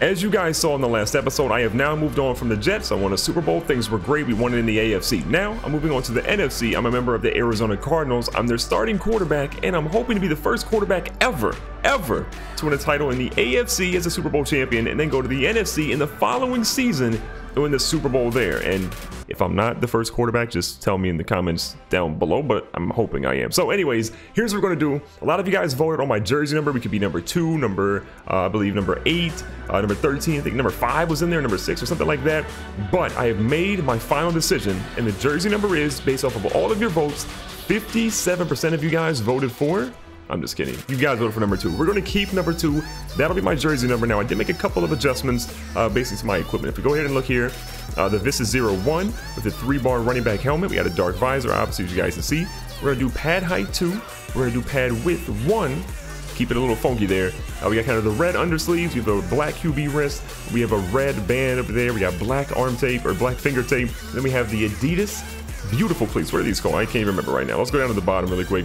As you guys saw in the last episode, I have now moved on from the Jets. I won a Super Bowl. Things were great. We won it in the AFC. Now I'm moving on to the NFC. I'm a member of the Arizona Cardinals. I'm their starting quarterback, and I'm hoping to be the first quarterback ever to win a title in the AFC as a Super Bowl champion, and then go to the NFC in the following season and win the Super Bowl there. And if I'm not the first quarterback, just tell me in the comments down below, but I'm hoping I am. So anyways, here's what we're going to do. A lot of you guys voted on my jersey number. We could be number 2, I believe number 8, number 13, I think number 5 was in there, number 6 or something like that. But I have made my final decision, and the jersey number is, based off of all of your votes, 57% of you guys voted for, I'm just kidding, you guys voted for number 2. We're going to keep number 2. That'll be my jersey number. Now, I did make a couple of adjustments basically to my equipment. If we go ahead and look here, the Vista 01 with the 3-bar running back helmet. We got a dark visor, obviously, as you guys can see. We're going to do pad height 2. We're going to do pad width 1. Keep it a little funky there. We got kind of the red undersleeves. We have a black QB wrist. We have a red band over there. We got black arm tape or black finger tape. Then we have the Adidas beautiful cleats. What are these called? I can't even remember right now. Let's go down to the bottom really quick.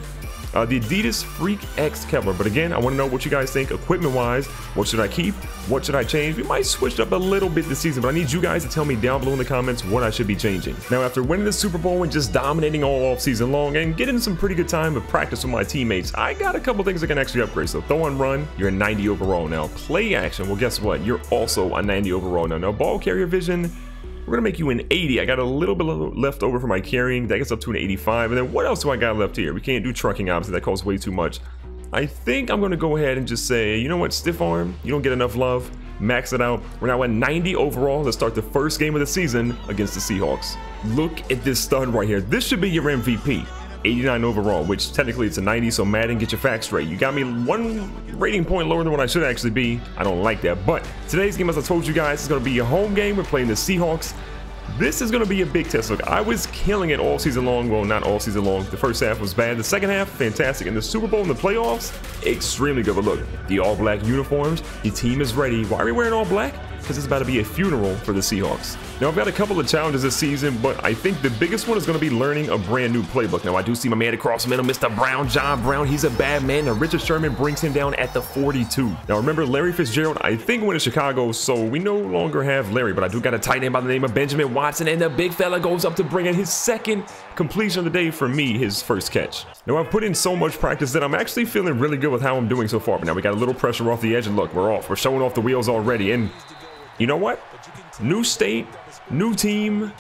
The Adidas Freak X Kevlar. But again, I want to know what you guys think equipment wise. What should I keep? What should I change? We might switch up a little bit this season, but I need you guys to tell me down below in the comments what I should be changing. Now, after winning the Super Bowl and just dominating all off season long and getting some pretty good time of practice with my teammates, I got a couple things I can actually upgrade. So throw and run, you're a 90 overall. Now play action, well guess what? You're also a 90 overall. Now ball carrier vision, we're gonna make you an 80. I got a little bit left over for my carrying. That gets up to an 85. And then what else do I got left here? We can't do trucking, obviously. That costs way too much. I think I'm gonna go ahead and just say, you know what, stiff arm, you don't get enough love. Max it out. We're now at 90 overall to start the first game of the season against the Seahawks. Look at this stud right here. This should be your MVP. 89 overall, which technically it's a 90, so Madden, get your facts straight. You got me 1 rating point lower than what I should actually be. I don't like that, but today's game, as I told you guys, is going to be a home game. We're playing the Seahawks. This is going to be a big test. Look, I was killing it all season long. Well, not all season long. The first half was bad. The second half, fantastic. And the Super Bowl and the playoffs, extremely good. But look, the all-black uniforms, the team is ready. Why are we wearing all black? Because it's about to be a funeral for the Seahawks. Now, I've got a couple of challenges this season, but I think the biggest one is going to be learning a brand new playbook. Now, I do see my man across the middle, Mr. Brown, John Brown. He's a bad man. Now, Richard Sherman brings him down at the 42. Now, remember, Larry Fitzgerald, I think, went to Chicago, so we no longer have Larry, but I do got a tight end by the name of Benjamin Watson, and the big fella goes up to bring in his second completion of the day for me, his first catch. Now, I've put in so much practice that I'm actually feeling really good with how I'm doing so far, but now we got a little pressure off the edge, and look, we're off. We're showing off the wheels already, and you know what? New state, new team.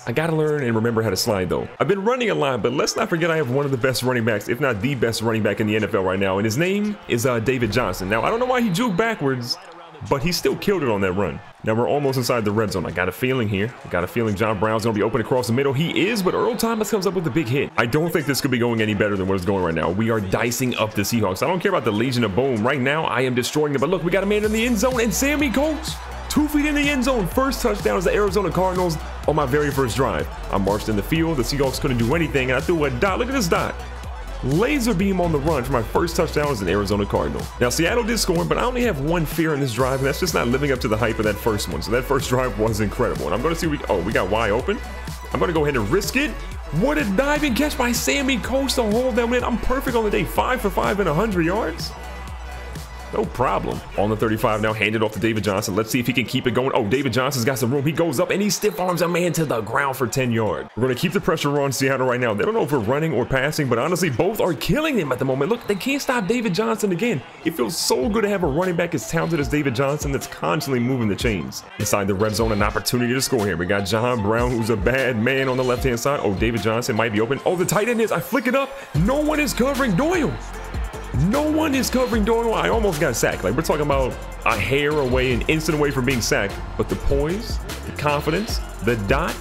I gotta learn and remember how to slide though. I've been running a lot, but let's not forget I have one of the best running backs, if not the best running back in the NFL right now, and his name is David Johnson. Now, I don't know why he juked backwards, but he still killed it on that run. Now, we're almost inside the red zone. I got a feeling here. I got a feeling John Brown's going to be open across the middle. He is, but Earl Thomas comes up with a big hit. I don't think this could be going any better than what it's going right now. We are dicing up the Seahawks. I don't care about the Legion of Boom. Right now, I am destroying them. But look, we got a man in the end zone, and Sammy Coates, 2 feet in the end zone. First touchdown is the Arizona Cardinals on my very first drive. I marched in the field. The Seahawks couldn't do anything, and I threw a dot. Look at this dot. Laser beam on the run for my first touchdown as an Arizona Cardinal. Now, Seattle did score, but I only have one fear in this drive, and that's just not living up to the hype of that first one. So that first drive was incredible. And I'm going to see, we got wide open. I'm going to go ahead and risk it. What a diving catch by Sammy Coates to hold them in. I'm perfect on the day. 5 for 5 and 100 yards. No problem. On the 35 now, handed off to David Johnson. Let's see if he can keep it going. Oh, David Johnson's got some room. He goes up and he stiff arms a man to the ground for 10 yards. We're going to keep the pressure on Seattle right now. They don't know if we're running or passing, but honestly, both are killing him at the moment. Look, they can't stop David Johnson again. It feels so good to have a running back as talented as David Johnson that's constantly moving the chains. Inside the red zone, an opportunity to score here. We got John Brown, who's a bad man on the left-hand side. Oh, David Johnson might be open. Oh, the tight end is. I flick it up. No one is covering Doyle. No one is covering Doyle. I almost got sacked. Like, we're talking about a hair away, an instant away from being sacked. But the poise, the confidence, the dot,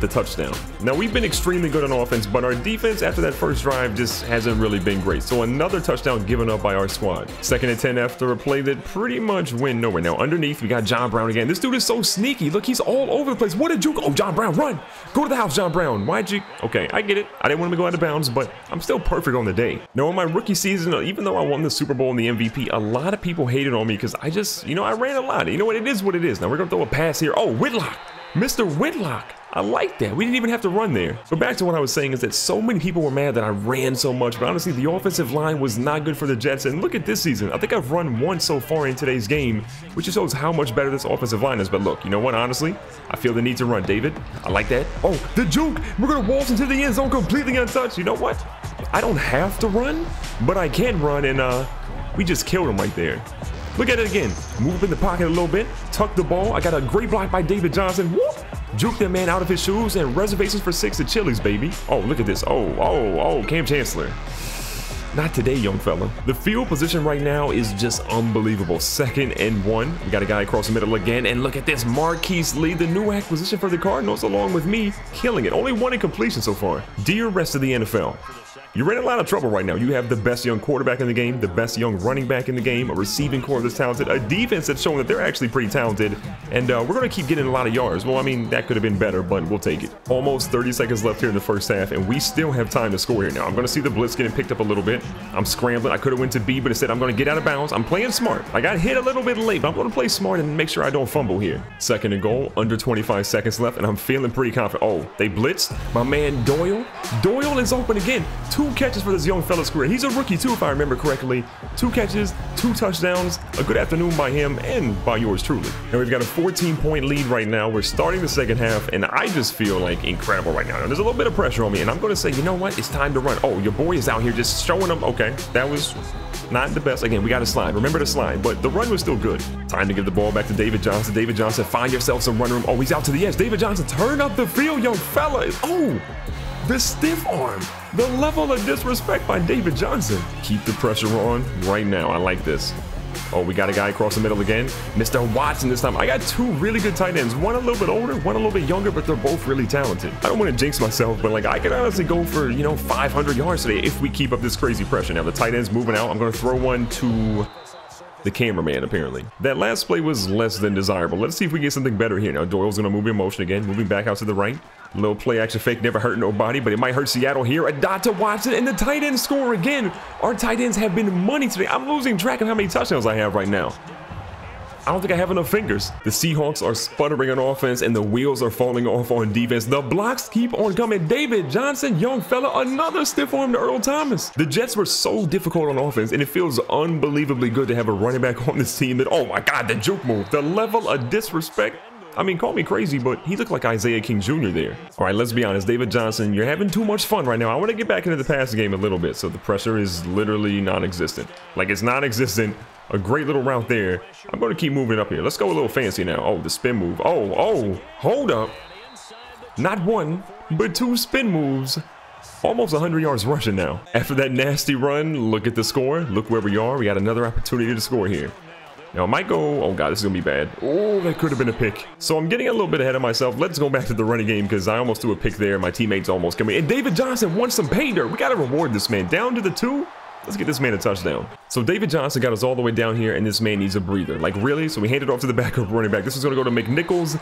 the touchdown. Now, we've been extremely good on offense, but our defense after that first drive just hasn't really been great. So another touchdown given up by our squad. 2nd and 10 after a play that pretty much went nowhere. Now, underneath, we got John Brown again. This dude is so sneaky. Look, he's all over the place. What a juke. Oh, John Brown, run. Go to the house, John Brown. Why'd you? Okay, I get it. I didn't want him to go out of bounds, but I'm still perfect on the day. Now, in my rookie season, even though I won the Super Bowl and the MVP, a lot of people hated on me because I just, I ran a lot. You know what? It is what it is. Now, we're going to throw a pass here. Oh, Whitlock. Mr. Whitlock. I like that. We didn't even have to run there. But back to what I was saying is that so many people were mad that I ran so much, but honestly, the offensive line was not good for the Jets. And look at this season. I think I've run once so far in today's game, which just shows how much better this offensive line is. But look, you know what? Honestly, I feel the need to run. David, I like that. Oh, the juke. We're going to waltz into the end zone completely untouched. You know what? I don't have to run, but I can run, and we just killed him right there. Look at it again. Move up in the pocket a little bit. Tuck the ball. I got a great block by David Johnson. Whoop. Juke that man out of his shoes, and reservations for 6 at Chili's, baby. Oh, look at this. Oh, Cam Chancellor. Not today, young fella. The field position right now is just unbelievable. 2nd and 1. We got a guy across the middle again, and look at this. Marquise Lee, the new acquisition for the Cardinals, along with me, killing it. Only 1 incompletion so far. Dear rest of the NFL, you're in a lot of trouble right now. You have the best young quarterback in the game, the best young running back in the game, a receiving core that's talented, a defense that's showing that they're actually pretty talented, and we're going to keep getting a lot of yards. Well, I mean, that could have been better, but we'll take it. Almost 30 seconds left here in the first half, and we still have time to score here now. I'm going to see the blitz getting picked up a little bit. I'm scrambling. I could have went to B, but instead I'm going to get out of bounds. I'm playing smart. I got hit a little bit late, but I'm going to play smart and make sure I don't fumble here. 2nd and goal, under 25 seconds left, and I'm feeling pretty confident. Oh, they blitzed. My man Doyle. Doyle is open again. 2 catches for this young fella's career. He's a rookie too, if I remember correctly. 2 catches, 2 touchdowns. A good afternoon by him and by yours truly. And we've got a 14-point lead right now. We're starting the second half, and I just feel like incredible right now. There's a little bit of pressure on me, and I'm going to say, you know what? It's time to run. Oh, your boy is out here just showing them. Okay, that was not the best. Again, we got to slide. Remember to slide, but the run was still good. Time to give the ball back to David Johnson. David Johnson, find yourself some run room. Oh, he's out to the edge. David Johnson, turn up the field, young fella. Oh, the stiff arm. The level of disrespect by David Johnson. Keep the pressure on right now. I like this. Oh, we got a guy across the middle again. Mr. Watson this time. I got 2 really good tight ends. One a little bit older, one a little bit younger, but they're both really talented. I don't want to jinx myself, but like I could honestly go for, 500 yards today if we keep up this crazy pressure. Now the tight end's moving out. I'm going to throw one to the cameraman, apparently. That last play was less than desirable. Let's see if we get something better here. Now Doyle's going to move in motion again, moving back out to the right. Little play action fake, never hurt nobody, but it might hurt Seattle here. A dot to Watson, and the tight end score again. Our tight ends have been money today. I'm losing track of how many touchdowns I have right now. I don't think I have enough fingers. The Seahawks are sputtering on offense, and the wheels are falling off on defense. The blocks keep on coming. David Johnson, young fella, another stiff arm to Earl Thomas. The Jets were so difficult on offense, and it feels unbelievably good to have a running back on this team that, oh my God, the juke move, the level of disrespect. I mean, call me crazy, but he looked like Isaiah King Jr. there. All right, let's be honest. David Johnson, you're having too much fun right now. I want to get back into the passing game a little bit, so the pressure is literally non-existent. Like, it's non-existent. A great little route there. I'm going to keep moving up here. Let's go a little fancy now. Oh, the spin move. Oh, hold up. Not 1, but 2 spin moves. Almost 100 yards rushing now. After that nasty run, look at the score. Look where we are. We got another opportunity to score here. Now, I might go, oh God, this is going to be bad. Oh, that could have been a pick. So I'm getting a little bit ahead of myself. Let's go back to the running game because I almost threw a pick there. My teammates almost coming. And David Johnson wants some pay dirt. We got to reward this man. Down to the 2. Let's get this man a touchdown. So David Johnson got us all the way down here, and this man needs a breather. Like, really? So we hand it off to the backup running back. This is going to go to McNichols.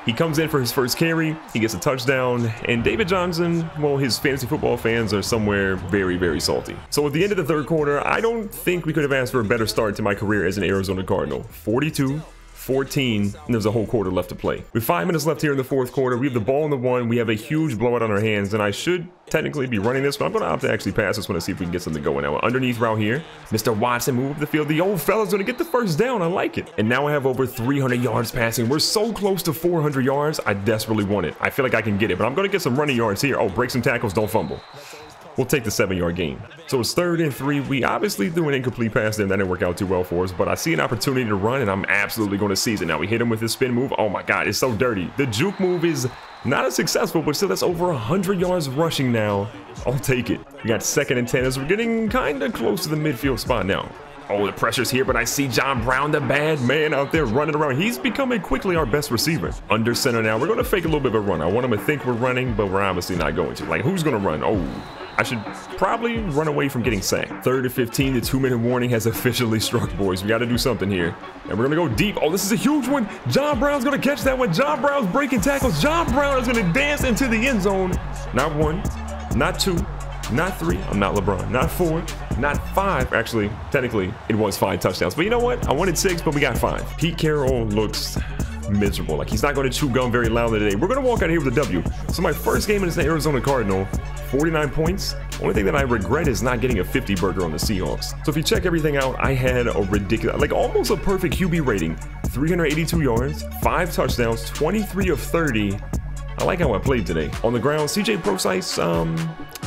He comes in for his first carry. He gets a touchdown. And David Johnson, well, his fantasy football fans are somewhere very, very salty. So at the end of the 3rd quarter, I don't think we could have asked for a better start to my career as an Arizona Cardinal. 42-14, and there's a whole quarter left to play. With 5 minutes left here in the 4th quarter, we have the ball in the 1. We have a huge blowout on our hands, and I should technically be running this, but I'm going to opt to actually pass this one to see if we can get something going. Now, underneath route here, Mr. Watson move up the field. The old fella's going to get the first down. I like it. And now I have over 300 yards passing. We're so close to 400 yards. I desperately want it. I feel like I can get it, but I'm going to get some running yards here. Oh, break some tackles. Don't fumble. We'll take the 7-yard gain. So it's 3rd and 3. We obviously threw an incomplete pass there. That didn't work out too well for us, but I see an opportunity to run, and I'm absolutely going to seize it. Now we hit him with his spin move. Oh my God, it's so dirty. The juke move is not as successful, but still that's over 100 yards rushing now. I'll take it. We got 2nd and 10 as we're getting kind of close to the midfield spot now. Oh, the pressure's here, but I see John Brown, the bad man, out there running around. He's becoming quickly our best receiver. Under center now. We're going to fake a little bit of a run. I want him to think we're running, but we're obviously not going to. Like, who's going to run? Oh, I should probably run away from getting sacked. 3rd and 15. The 2-minute warning has officially struck, boys. We got to do something here. And we're going to go deep. Oh, this is a huge one. John Brown's going to catch that one. John Brown's breaking tackles. John Brown is going to dance into the end zone. Not 1, not 2, not 3. I'm not LeBron. Not 4, not 5. Actually, technically, it was 5 touchdowns. But you know what? I wanted 6, but we got 5. Pete Carroll looks miserable. Like, he's not going to chew gum very loudly today. We're going to walk out here with a W. So my first game is the Arizona Cardinal, 49 points. Only thing that I regret is not getting a 50 burger on the Seahawks. So if you check everything out, I had a ridiculous, like almost a perfect QB rating, 382 yards, 5 touchdowns, 23 of 30. I like how I played today. On the ground, CJ Prosise,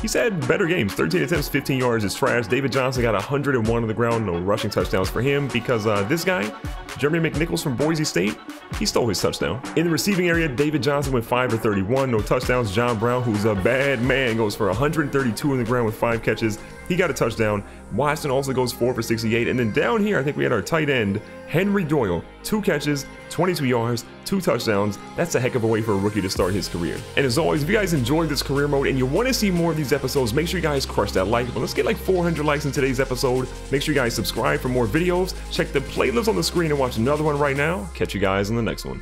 he's had better games. 13 attempts, 15 yards is trash. David Johnson got 101 on the ground. No rushing touchdowns for him because this guy, Jeremy McNichols from Boise State, he stole his touchdown. In the receiving area, David Johnson went 5 for 31, no touchdowns. John Brown, who's a bad man, goes for 132 on the ground with 5 catches. He got a touchdown. Watson also goes 4 for 68. And then down here, I think we had our tight end, Henry Doyle, 2 catches, 22 yards, 2 touchdowns. That's a heck of a way for a rookie to start his career. And as always, if you guys enjoyed this career mode and you want to see more of these episodes, make sure you guys crush that like button. Let's get like 400 likes in today's episode. Make sure you guys subscribe for more videos. Check the playlist on the screen and watch another one right now. Catch you guys in the next one.